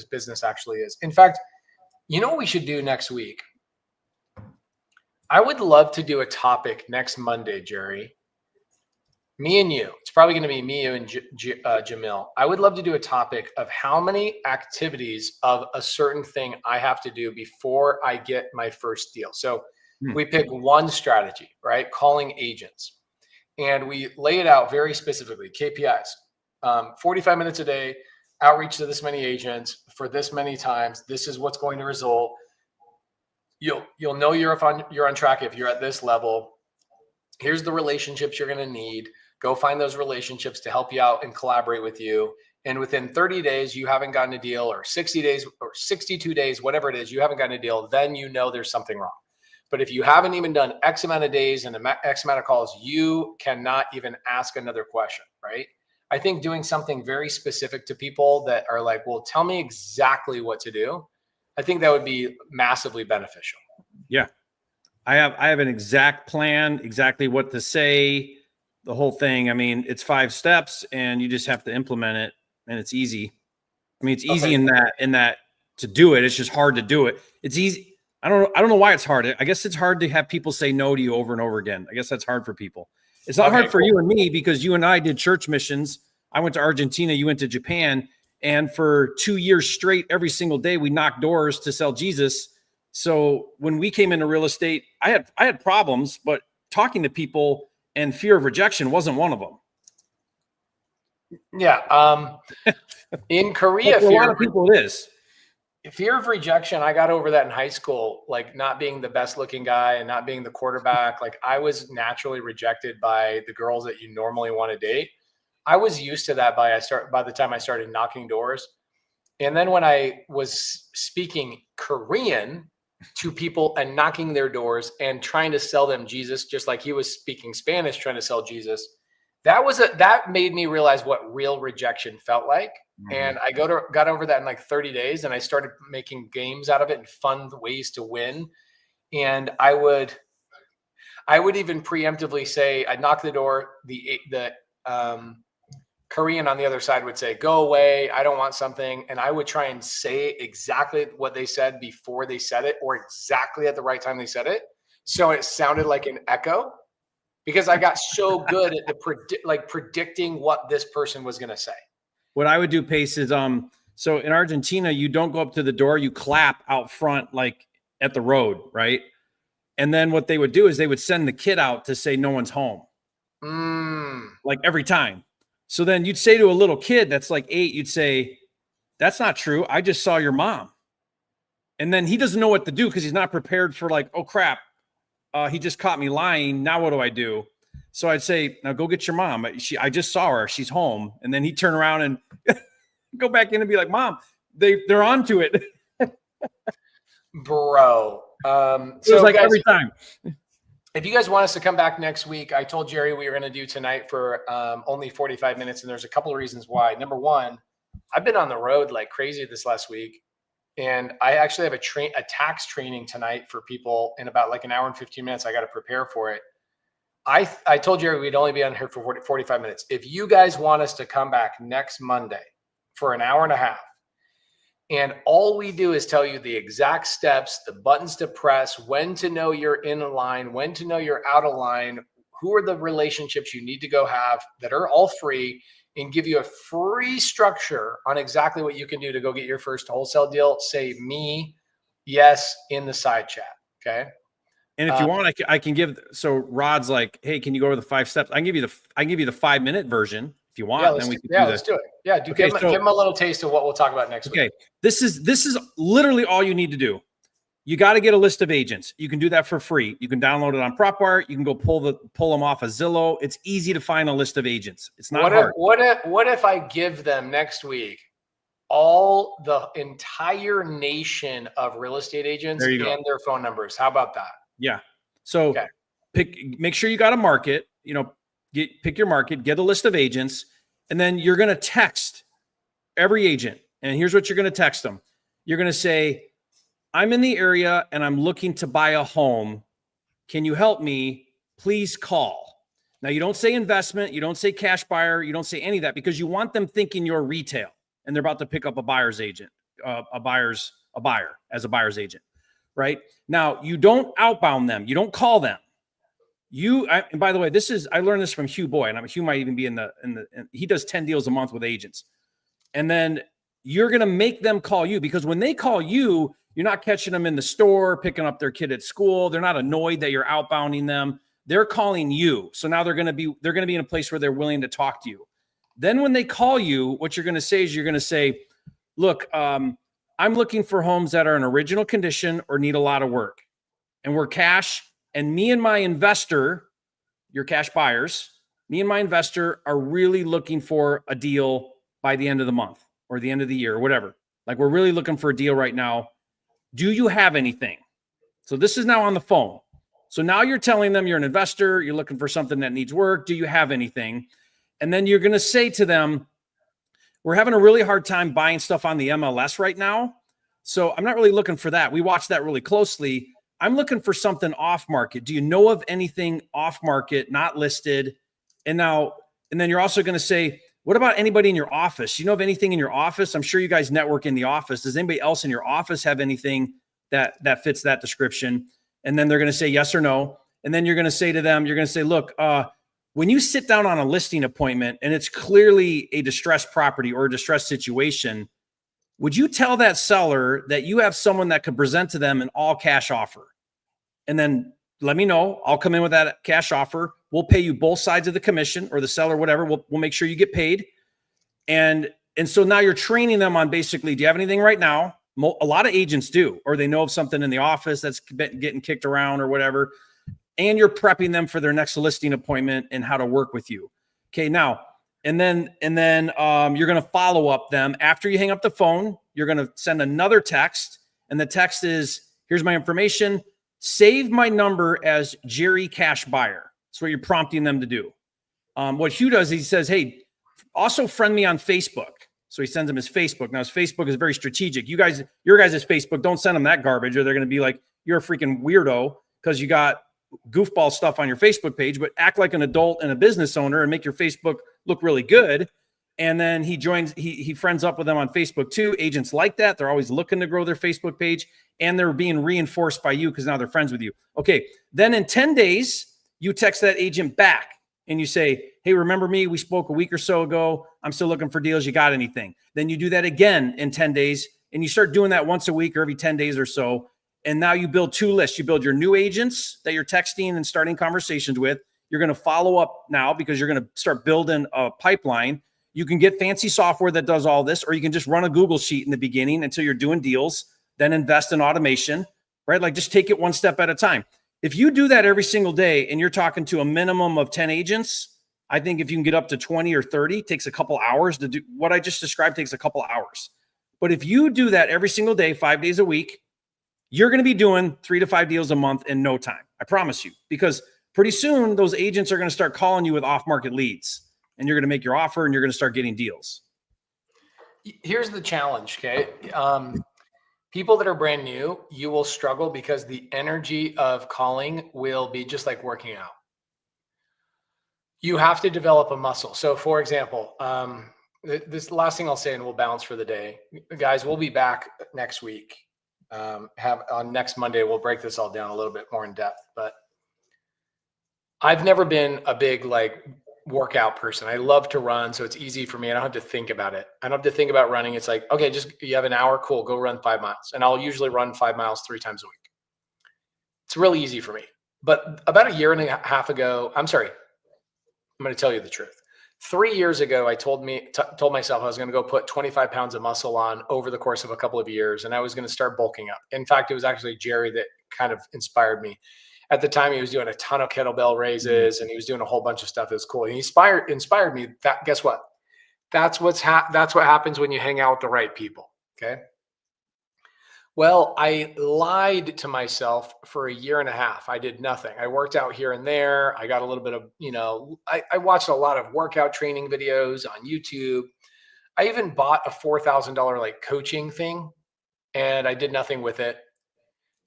business actually is. In fact, you know what we should do next week? I would love to do a topic next Monday, Jerry. Me and you. It's probably going to be me, you, and Jamil. I would love to do a topic of how many activities of a certain thing I have to do before I get my first deal. So We pick one strategy, right? Calling agents. And we lay it out very specifically, KPIs, 45 minutes a day, outreach to this many agents for this many times. This is what's going to result. You'll know you're on track if you're at this level. Here's the relationships you're going to need. Go find those relationships to help you out and collaborate with you. And within 30 days, you haven't gotten a deal, or 60 days or 62 days, whatever it is, you haven't gotten a deal, then you know there's something wrong. But if you haven't even done X amount of days and X amount of calls, you cannot even ask another question, right? I think doing something very specific to people that are like, well, tell me exactly what to do. I think that would be massively beneficial. Yeah. I have an exact plan, exactly what to say, the whole thing. I mean, it's 5 steps and you just have to implement it, and it's easy. I mean, it's easy in that to do it. It's just hard to do it. It's easy. I don't know why it's hard. I guess it's hard to have people say no to you over and over again. I guess that's hard for people. It's not hard for you and me, because you and I did church missions. I went to Argentina, you went to Japan, and for 2 years straight, every single day, we knocked doors to sell Jesus. So when we came into real estate, I had problems, but talking to people and fear of rejection wasn't one of them. Yeah. In Korea, for a lot of people it is. Fear of rejection, I got over that in high school, like not being the best looking guy and not being the quarterback. Like I was naturally rejected by the girls that you normally want to date. I was used to that by the time I started knocking doors. And then when I was speaking Korean to people and knocking their doors and trying to sell them Jesus, just like he was speaking Spanish, trying to sell Jesus, that made me realize what real rejection felt like. And I got over that in like 30 days, and I started making games out of it and fun ways to win. And I would even preemptively say, I'd knock the door, the Korean on the other side would say, go away, I don't want something. And I would try and say exactly what they said before they said it, or exactly at the right time they said it. So it sounded like an echo, because I got so good at predicting what this person was going to say. What I would do, Pace, is so in Argentina, you don't go up to the door, you clap out front, like at the road, right? And then what they would do is they would send the kid out to say no one's home. Like every time. So then you'd say to a little kid that's like 8, you'd say, that's not true. I just saw your mom. And then he doesn't know what to do, because he's not prepared for like, oh crap, he just caught me lying. Now what do I do? So I'd say, now go get your mom. I just saw her. She's home. And then he'd turn around and go back in and be like, Mom, they're onto it. Bro. So it was like guys, every time. If you guys want us to come back next week, I told Jerry we were going to do tonight for only 45 minutes. And there's a couple of reasons why. Number one, I've been on the road like crazy this last week. And I actually have a tax training tonight for people in about like an hour and 15 minutes. I got to prepare for it. I told Jerry we'd only be on here for 45 minutes. If you guys want us to come back next Monday for an hour and a half, and all we do is tell you the exact steps, the buttons to press, when to know you're in a line, when to know you're out of line, who are the relationships you need to go have that are all free, and give you a free structure on exactly what you can do to go get your first wholesale deal, say me, yes, in the side chat. Okay. And if you want, I can give. So Rod's like, hey, can you go over the 5 steps? I can give you the 5-minute version if you want. Yeah, let's do it. Yeah, give him a little taste of what we'll talk about next week. Okay, this is literally all you need to do. You got to get a list of agents. You can do that for free. You can download it on PropWire. You can go pull them off of Zillow. It's easy to find a list of agents. It's not hard. What if I give them next week all the entire nation of real estate agents and their phone numbers? How about that? Yeah. So make sure you got a market, pick your market, get a list of agents, and then you're going to text every agent. And here's what you're going to text them. You're going to say, I'm in the area and I'm looking to buy a home. Can you help me? Please call. Now, you don't say investment. You don't say cash buyer. You don't say any of that, because you want them thinking you're retail and they're about to pick up a buyer's agent, a buyer as a buyer's agent. Right now, you don't outbound them. You don't call them. And by the way, I learned this from Hugh Boy, and Hugh might even be he does 10 deals a month with agents. And then you're going to make them call you, because when they call you, You're not catching them in the store, picking up their kid at school. They're not annoyed that you're outbounding them. They're calling you. So now they're going to be in a place where they're willing to talk to you. Then when they call you, what you're going to say is you're going to say, look, I'm looking for homes that are in original condition or need a lot of work. And we're cash. And me and my investor, your cash buyers, me and my investor are really looking for a deal by the end of the month or the end of the year or whatever. Like, we're really looking for a deal right now. Do you have anything? So this is now on the phone. So now you're telling them you're an investor. You're looking for something that needs work. Do you have anything? And then you're going to say to them, we're having a really hard time buying stuff on the MLS right now. So I'm not really looking for that. We watch that really closely. I'm looking for something off market. Do you know of anything off market, not listed? And then you're also going to say, what about anybody in your office? You know of anything in your office? I'm sure you guys network in the office. Does anybody else in your office have anything that fits that description? And then they're going to say yes or no. And then you're going to say to them, you're going to say, look, when you sit down on a listing appointment and it's clearly a distressed property or a distressed situation, would you tell that seller that you have someone that could present to them an all cash offer? And then let me know. I'll come in with that cash offer. We'll pay you both sides of the commission, or the seller, whatever. We'll make sure you get paid. And so now you're training them on basically, do you have anything right now? A lot of agents do, or they know of something in the office that's getting kicked around or whatever. And you're prepping them for their next listing appointment and how to work with you. Okay, now, and then you're going to follow up them after you hang up the phone. You're going to send another text, and the text is, here's my information. Save my number as Jerry Cash Buyer. That's what you're prompting them to do. What Hugh does, he says, hey, also friend me on Facebook. So he sends them his Facebook. Now, his Facebook is very strategic. Your guys' Facebook, don't send them that garbage, or they're going to be like, you're a freaking weirdo because you got goofball stuff on your Facebook page, but act like an adult and a business owner and make your Facebook look really good. And then he friends up with them on Facebook too. Agents like that. They're always looking to grow their Facebook page, and they're being reinforced by you because now they're friends with you. Okay. Then in 10 days, you text that agent back and you say, hey, remember me? We spoke a week or so ago. I'm still looking for deals. You got anything? Then you do that again in 10 days, and you start doing that once a week or every 10 days or so. And now you build two lists. You build your new agents that you're texting and starting conversations with. You're going to follow up now because you're going to start building a pipeline. You can get fancy software that does all this, or you can just run a Google sheet in the beginning until you're doing deals, then invest in automation, right? Like, just take it one step at a time. If you do that every single day and you're talking to a minimum of 10 agents, I think if you can get up to 20 or 30, it takes a couple hours to do what I just described, takes a couple hours. But if you do that every single day, 5 days a week, you're going to be doing 3 to 5 deals a month in no time. I promise you, because pretty soon those agents are going to start calling you with off-market leads, and you're going to make your offer and you're going to start getting deals. Here's the challenge. Okay. People that are brand new, you will struggle because the energy of calling will be just like working out. You have to develop a muscle. So for example, this last thing I'll say, and we'll bounce for the day, guys, we'll be back next week. On next Monday, we'll break this all down a little bit more in depth, but I've never been a big workout person. I love to run, so it's easy for me. I don't have to think about it. I don't have to think about running. It's like, okay, just you have an hour, cool, go run 5 miles. And I'll usually run 5 miles 3 times a week. It's really easy for me. But about a year and a half ago, I'm going to tell you the truth. 3 years ago, I told myself I was going to go put 25 pounds of muscle on over the course of a couple of years, and I was going to start bulking up. In fact, it was actually Jerry that kind of inspired me. At the time, he was doing a ton of kettlebell raises, and he was doing a whole bunch of stuff that was cool. And he inspired me. Guess what? That's what happens when you hang out with the right people. Okay. Well, I lied to myself for a year and a half. I did nothing. I worked out here and there. I got a little bit of, I watched a lot of workout training videos on YouTube. I even bought a $4,000 coaching thing, and I did nothing with it.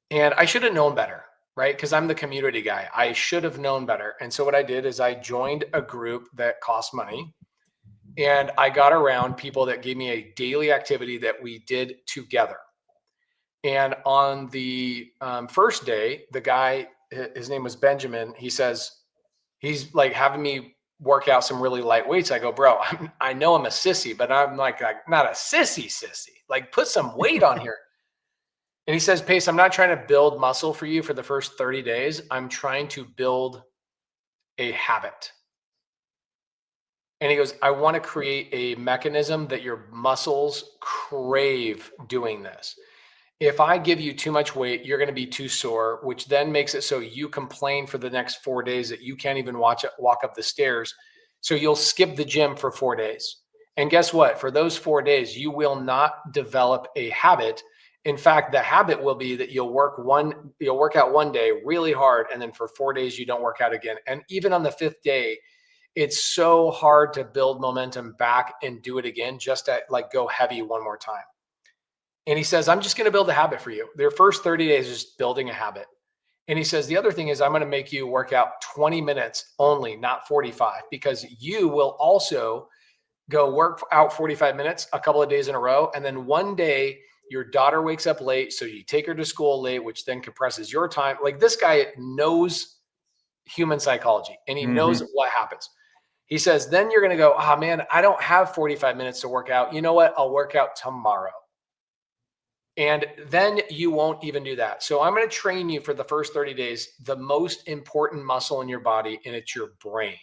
And I should have known better, right? Because I'm the community guy. I should have known better. And so what I did is I joined a group that cost money, and I got around people that gave me a daily activity that we did together. And on the first day, the guy, his name was Benjamin, he says, he's having me work out some really light weights. I go, bro, I know I'm a sissy, but I'm not a sissy. Put some weight on here. And he says, Pace, I'm not trying to build muscle for you for the first 30 days. I'm trying to build a habit. And he goes, I want to create a mechanism that your muscles crave doing this. If I give you too much weight, you're going to be too sore, which then makes it so you complain for the next 4 days that you can't even walk up the stairs. So you'll skip the gym for 4 days. And guess what? For those 4 days, you will not develop a habit. In fact, the habit will be that you'll work out one day really hard, and then for 4 days you don't work out again. And even on the 5th day, it's so hard to build momentum back and do it again, just to like go heavy one more time. And he says, I'm just going to build a habit for you. Their first 30 days is just building a habit. And he says, the other thing is I'm going to make you work out 20 minutes only, not 45, because you will also go work out 45 minutes a couple of days in a row. And then one day your daughter wakes up late, so you take her to school late, which then compresses your time. Like, this guy knows human psychology, and he knows what happens. He says, then you're going to go, oh man, I don't have 45 minutes to work out. You know what? I'll work out tomorrow. And then you won't even do that. So I'm going to train you for the first 30 days, the most important muscle in your body, and it's your brain.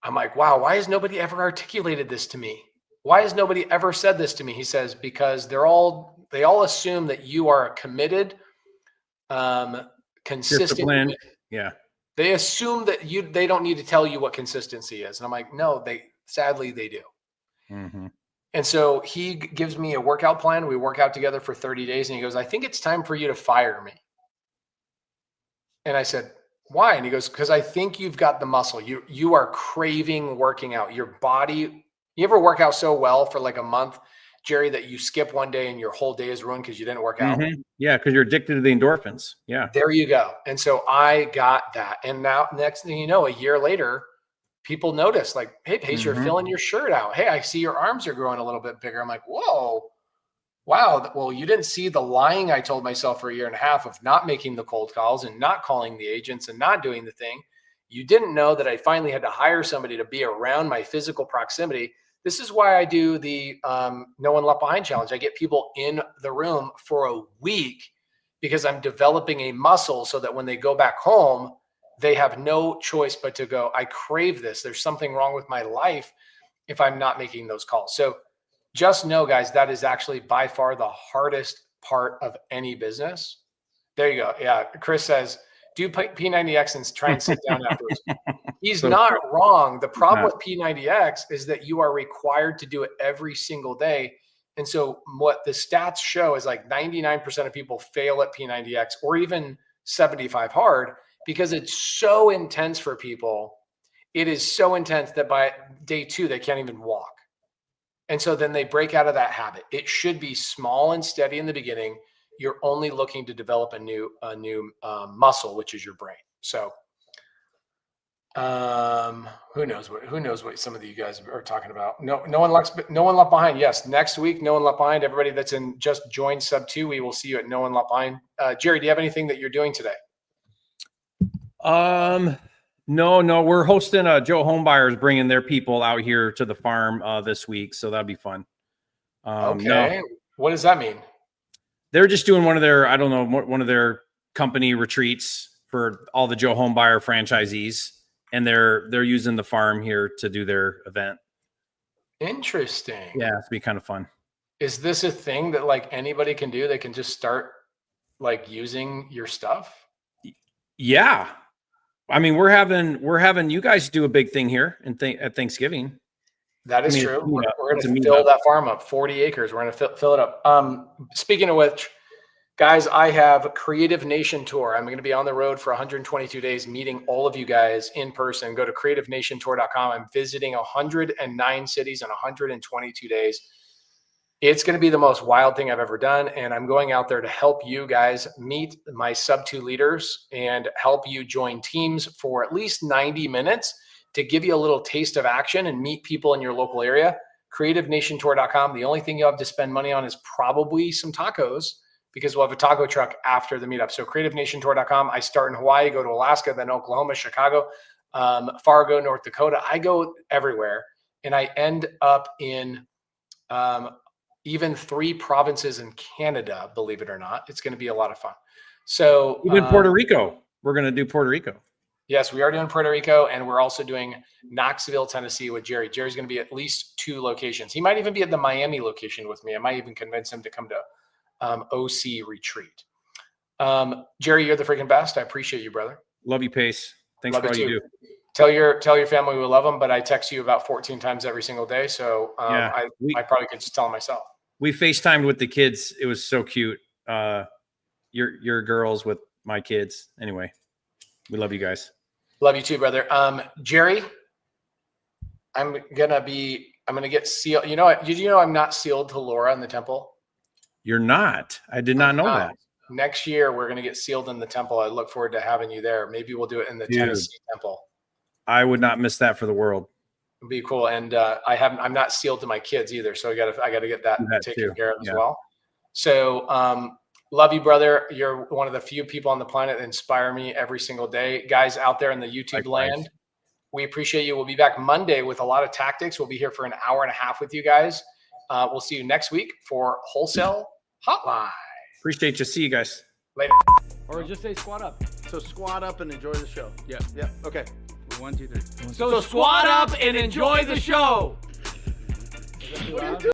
I'm like, wow, why has nobody ever articulated this to me? Why has nobody ever said this to me? He says, because they all assume that you are committed, consistent. Yeah. They assume that they don't need to tell you what consistency is. And I'm like, no, sadly they do. Mm-hmm. And so he gives me a workout plan. We work out together for 30 days. And he goes, I think it's time for you to fire me. And I said, why? And he goes, because I think you've got the muscle. You are craving working out. Your body, you ever work out so well for like a month, Jerry, that you skip one day and your whole day is ruined because you didn't work out? Yeah, because you're addicted to the endorphins. Yeah. There you go. And so I got that. And now, next thing you know, a year later, people notice, like, hey, Pace, you're filling your shirt out. Hey, I see your arms are growing a little bit bigger. I'm like, whoa, wow. Well, you didn't see the lying I told myself for a year and a half of not making the cold calls and not calling the agents and not doing the thing. You didn't know that I finally had to hire somebody to be around my physical proximity. This is why I do the No One Left Behind challenge. I get people in the room for a week because I'm developing a muscle so that when they go back home, they have no choice but to go, I crave this. There's something wrong with my life if I'm not making those calls. So just know, guys, that is actually by far the hardest part of any business. There you go. Yeah. Chris says, do P90X and try and sit down afterwards. He's not wrong. The problem with P90X is that you are required to do it every single day. And so what the stats show is like 99% of people fail at P90X or even 75 hard because it's so intense for people. It is so intense that by day 2, they can't even walk. And so then they break out of that habit. It should be small and steady in the beginning. You're only looking to develop a new muscle, which is your brain. So who knows what some of you guys are talking about. No one left behind. Yes. Next week, No One Left Behind. Everybody that's just joined Subto, we will see you at No One Left Behind. Jerry, do you have anything that you're doing today? No, we're hosting Joe Homebuyers bringing their people out here to the farm this week. So that'll be fun. Okay. No. What does that mean? They're just doing one of their company retreats for all the Joe Homebuyer franchisees. And they're using the farm here to do their event. Interesting. Yeah, it's be kind of fun. Is this a thing that like anybody can do? They can just start like using your stuff? Yeah. I mean, we're having you guys do a big thing here at Thanksgiving. That is true. We're going to fill that farm up, 40 acres. We're going to fill it up. Speaking of which, guys, I have Creative Nation Tour. I'm going to be on the road for 122 days, meeting all of you guys in person. Go to creativenationtour.com. I'm visiting 109 cities in 122 days. It's going to be the most wild thing I've ever done. And I'm going out there to help you guys meet my Subto leaders and help you join teams for at least 90 minutes to give you a little taste of action and meet people in your local area. creativenationtour.com. The only thing you have to spend money on is probably some tacos, because we'll have a taco truck after the meetup. So creativenationtour.com. I start in Hawaii, go to Alaska, then Oklahoma, Chicago, Fargo, North Dakota. I go everywhere. And I end up in even 3 provinces in Canada, believe it or not. It's going to be a lot of fun. So even Puerto Rico. We're going to do Puerto Rico. Yes, we are doing Puerto Rico, and we're also doing Knoxville, Tennessee with Jerry. Jerry's going to be at least 2 locations. He might even be at the Miami location with me. I might even convince him to come to OC Retreat. Jerry, you're the freaking best. I appreciate you, brother. Love you, Pace. Thanks Love for all you you too. do. Tell your family we love them, but I text you about 14 times every single day. So I probably could just tell them myself. We FaceTimed with the kids. It was so cute. Your girls with my kids. Anyway, we love you guys. Love you too, brother. Jerry, I'm gonna get sealed. You know what? Did you know I'm not sealed to Laura in the temple? You're not. I did not know that. Next year we're gonna get sealed in the temple. I look forward to having you there. Maybe we'll do it in the Tennessee temple. I would not miss that for the world. It'd be cool. And I'm not sealed to my kids either, so I gotta get that taken care of as well. So love you, brother. You're one of the few people on the planet that inspire me every single day. Guys out there in the YouTube land, we appreciate you. We'll be back Monday with a lot of tactics. We'll be here for an hour and a half with you guys. We'll see you next week for Wholesale Hotline. Appreciate you. See you guys. Later. Or just say squat up. So squat up and enjoy the show. Yeah. Yeah. Okay. 1, 2, 3. So squat up and enjoy the show.